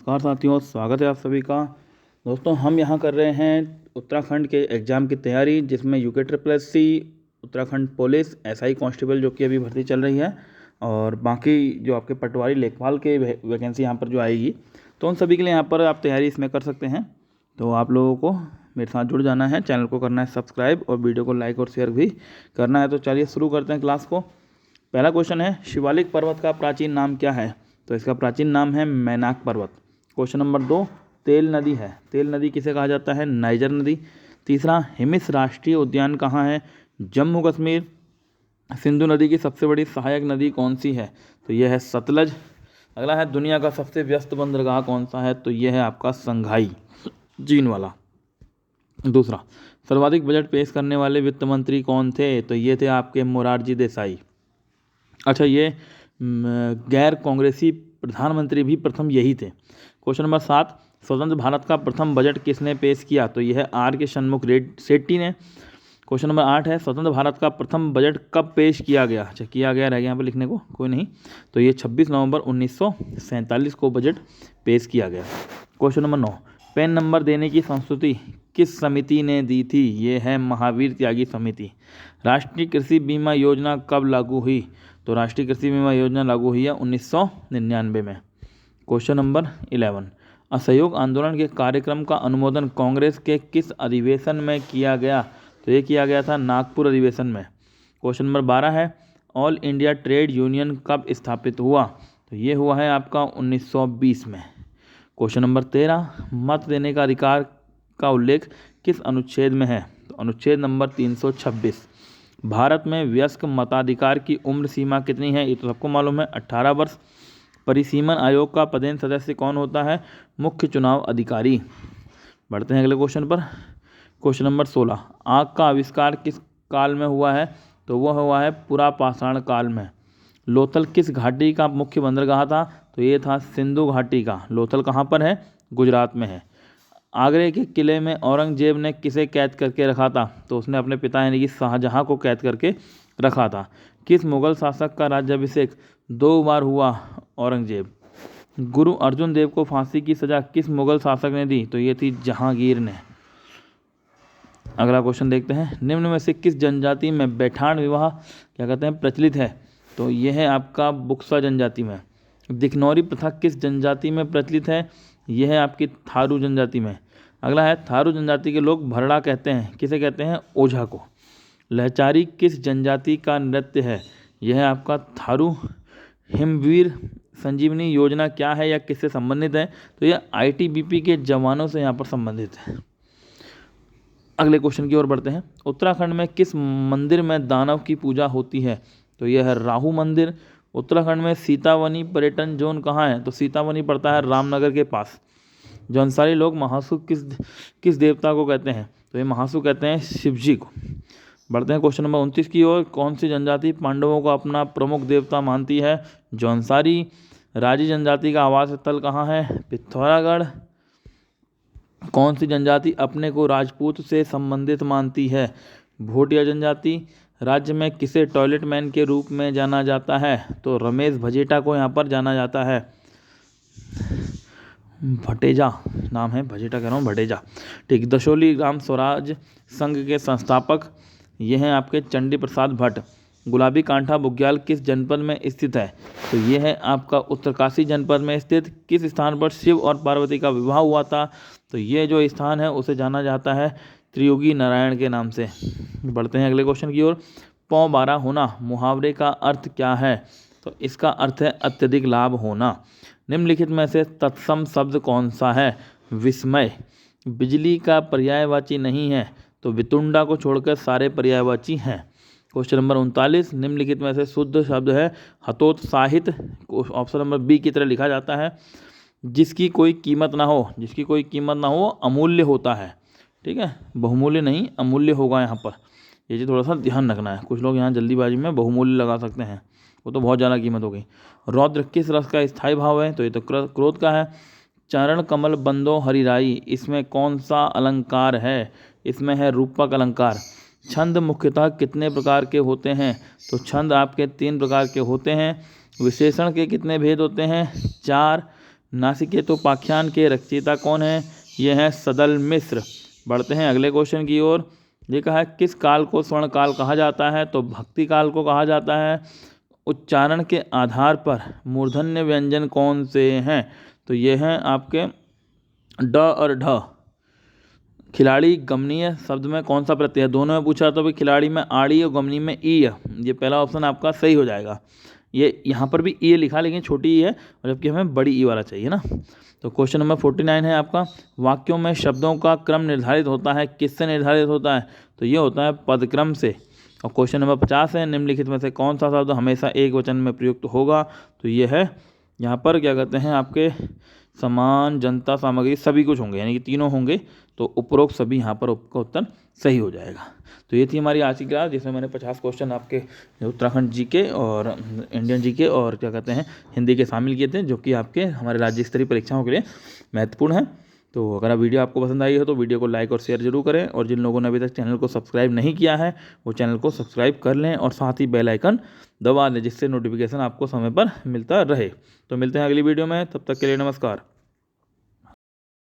नमस्कार साथियों, स्वागत है आप सभी का। दोस्तों, हम यहाँ कर रहे हैं उत्तराखंड के एग्ज़ाम की तैयारी, जिसमें UKSSC, Uttarakhand police, SI constable जो कि अभी भर्ती चल रही है, और बाकी जो आपके पटवारी लेखपाल के वैकेंसी यहाँ पर जो आएगी, तो उन सभी के लिए यहाँ पर आप तैयारी इसमें कर सकते हैं। तो आप लोगों को मेरे साथ जुड़ जाना है, चैनल को करना है सब्सक्राइब और वीडियो को लाइक और शेयर भी करना है। तो चलिए शुरू करते हैं क्लास को। पहला क्वेश्चन है, शिवालिक पर्वत का प्राचीन नाम क्या है? तो इसका प्राचीन नाम है मैनाक पर्वत। क्वेश्चन नंबर 2, तेल नदी है, तेल नदी किसे कहा जाता है? नाइजर नदी। तीसरा, हिमिस राष्ट्रीय उद्यान कहाँ है? जम्मू कश्मीर। सिंधु नदी की सबसे बड़ी सहायक नदी कौन सी है? तो यह है सतलज। अगला है, दुनिया का सबसे व्यस्त बंदरगाह कौन सा है? तो यह है आपका संघाई, चीन वाला। दूसरा, सर्वाधिक बजट पेश करने वाले वित्त मंत्री कौन थे? तो ये थे आपके मोरारजी देसाई। अच्छा, ये गैर कांग्रेसी प्रधानमंत्री भी प्रथम यही थे। क्वेश्चन नंबर 7, स्वतंत्र भारत का प्रथम बजट किसने पेश किया? तो यह है R.K. षणमुख शेट्टी ने। क्वेश्चन नंबर 8 है, स्वतंत्र भारत का प्रथम बजट कब पेश किया गया? अच्छा, किया गया रह गया यहाँ पर लिखने को, कोई नहीं। तो ये 26 नवंबर 1947 को बजट पेश किया गया। क्वेश्चन नंबर 9, पैन नंबर देने की संस्तुति किस समिति ने दी थी? ये है महावीर त्यागी समिति। राष्ट्रीय कृषि बीमा योजना कब लागू हुई? तो राष्ट्रीय कृषि बीमा योजना लागू हुई है 1999 में। क्वेश्चन नंबर 11, असहयोग आंदोलन के कार्यक्रम का अनुमोदन कांग्रेस के किस अधिवेशन में किया गया? तो ये किया गया था नागपुर अधिवेशन में। क्वेश्चन नंबर 12 है, ऑल इंडिया ट्रेड यूनियन कब स्थापित हुआ? तो ये हुआ है आपका 1920 में। क्वेश्चन नंबर 13, मत देने का अधिकार का उल्लेख किस अनुच्छेद में है? तो अनुच्छेद नंबर 326। भारत में वयस्क मताधिकार की उम्र सीमा कितनी है? ये तो सबको मालूम है, 18 वर्ष। परिसीमन आयोग का पदेन सदस्य कौन होता है? मुख्य चुनाव अधिकारी। बढ़ते हैं अगले क्वेश्चन पर। क्वेश्चन नंबर 16, आग का आविष्कार किस काल में हुआ है? तो वह हुआ है पुरापाषाण काल में। लोथल किस घाटी का मुख्य बंदरगाह था? तो ये था सिंधु घाटी का। लोथल कहाँ पर है? गुजरात में है। आगरे के किले में औरंगजेब ने किसे कैद करके रखा था? तो उसने अपने पिता यानी कि शाहजहां को कैद करके रखा था। किस मुगल शासक का राज्याभिषेक 2 बार हुआ? औरंगजेब। गुरु अर्जुन देव को फांसी की सजा किस मुगल शासक ने दी? तो ये थी जहांगीर ने। अगला क्वेश्चन देखते हैं, निम्न में से किस जनजाति में बैठान विवाह क्या कहते हैं प्रचलित है? तो यह है आपका बुक्सा जनजाति में। दिखनौरी प्रथा किस जनजाति में प्रचलित है? यह है आपकी थारू जनजाति में। अगला है, थारू जनजाति के लोग भरड़ा कहते हैं, किसे कहते हैं? ओझा को। लहचारी किस जनजाति का नृत्य है? यह है आपका थारू। हिमवीर संजीवनी योजना क्या है या किससे संबंधित है? तो यह ITBP के जवानों से यहाँ पर संबंधित है। अगले क्वेश्चन की ओर बढ़ते हैं, उत्तराखंड में किस मंदिर में दानव की पूजा होती है? तो यह है राहु मंदिर। उत्तराखंड में सीतावनी पर्यटन जोन कहाँ है? तो सीतावनी पड़ता है रामनगर के पास। जौनसारी लोग महासु किस देवता को कहते हैं? तो ये महासु कहते हैं शिव जी को। बढ़ते हैं क्वेश्चन नंबर 29 की ओर, कौन सी जनजाति पांडवों को अपना प्रमुख देवता मानती है? जौनसारी। राजी जनजाति का आवास स्थल कहाँ है? पिथौरागढ़। कौन सी जनजाति अपने को राजपूत से संबंधित मानती है? भोटिया जनजाति। राज्य में किसे टॉयलेट मैन के रूप में जाना जाता है? तो रमेश भजेटा को यहाँ पर जाना जाता है। भटेजा नाम है, भजेटा कह रहा हूँ, भटेजा। ठीक। दशोली ग्राम स्वराज संघ के संस्थापक ये हैं आपके चंडी प्रसाद भट्ट। गुलाबी कांठा बुग्याल किस जनपद में स्थित है? तो ये है आपका उत्तरकाशी जनपद में स्थित। किस स्थान पर शिव और पार्वती का विवाह हुआ था? तो ये जो स्थान है उसे जाना जाता है त्रियोगी नारायण के नाम से। बढ़ते हैं अगले क्वेश्चन की ओर। पौ 12 होना मुहावरे का अर्थ क्या है? तो इसका अर्थ है अत्यधिक लाभ होना। निम्नलिखित में से तत्सम शब्द कौन सा है? विस्मय। बिजली का पर्यायवाची नहीं है, तो वितुंडा को छोड़कर सारे पर्यायवाची हैं। क्वेश्चन नंबर 39, निम्नलिखित में से शुद्ध शब्द है हतोत्साहित। ऑप्शन नंबर बी की तरह लिखा जाता है। जिसकी कोई कीमत ना हो, जिसकी कोई कीमत ना हो अमूल्य होता है। ठीक है, बहुमूल्य नहीं, अमूल्य होगा यहाँ पर, ये चीज़ थोड़ा सा ध्यान रखना है। कुछ लोग यहाँ जल्दीबाजी में बहुमूल्य लगा सकते हैं, वो तो बहुत ज़्यादा कीमत हो गई। रौद्र किस रस का स्थायी भाव है? तो ये तो क्रोध का है। चरण कमल बंदो हरिराई, इसमें कौन सा अलंकार है? इसमें है रूपक अलंकार। छंद मुख्यतः कितने प्रकार के होते हैं? तो छंद आपके 3 प्रकार के होते हैं। विशेषण के कितने भेद होते हैं? 4। नासिकेतोपाख्यान के रचयिता कौन है? ये हैं सदल मिश्र। बढ़ते हैं अगले क्वेश्चन की ओर। ये कहा है किस काल को स्वर्ण काल कहा जाता है? तो भक्ति काल को कहा जाता है। उच्चारण के आधार पर मूर्धन्य व्यंजन कौन से हैं? तो ये हैं आपके ड और ढ। खिलाड़ी गमनीय शब्द में कौन सा प्रत्यय है? दोनों में पूछा तो भाई खिलाड़ी में आड़ी और गमनी में ई है। ये पहला ऑप्शन आपका सही हो जाएगा। ये यहाँ पर भी ई लिखा लेकिन छोटी ई है, और जबकि हमें बड़ी ई वाला चाहिए ना। तो क्वेश्चन नंबर 49 है आपका, वाक्यों में शब्दों का क्रम निर्धारित होता है, किससे निर्धारित होता है? तो ये होता है पदक्रम से। और क्वेश्चन नंबर 50 है, निम्नलिखित में से कौन सा शब्द हमेशा एक वचन में प्रयुक्त होगा? तो ये है यहाँ पर क्या कहते हैं आपके समान, जनता, सामग्री, सभी कुछ होंगे, यानी कि तीनों होंगे। तो उपरोक्त सभी यहाँ पर का उत्तर सही हो जाएगा। तो ये थी हमारी आज की क्लास, जिसमें मैंने 50 क्वेश्चन आपके उत्तराखंड जीके और इंडियन जीके और क्या कहते हैं हिंदी के शामिल किए थे, जो कि आपके हमारे राज्य स्तरीय परीक्षाओं के लिए महत्वपूर्ण है। तो अगर आप वीडियो आपको पसंद आई हो तो वीडियो को लाइक और शेयर जरूर करें, और जिन लोगों ने अभी तक चैनल को सब्सक्राइब नहीं किया है वो चैनल को सब्सक्राइब कर लें और साथ ही बेल आइकन दबा दें, जिससे नोटिफिकेशन आपको समय पर मिलता रहे। तो मिलते हैं अगली वीडियो में, तब तक के लिए नमस्कार।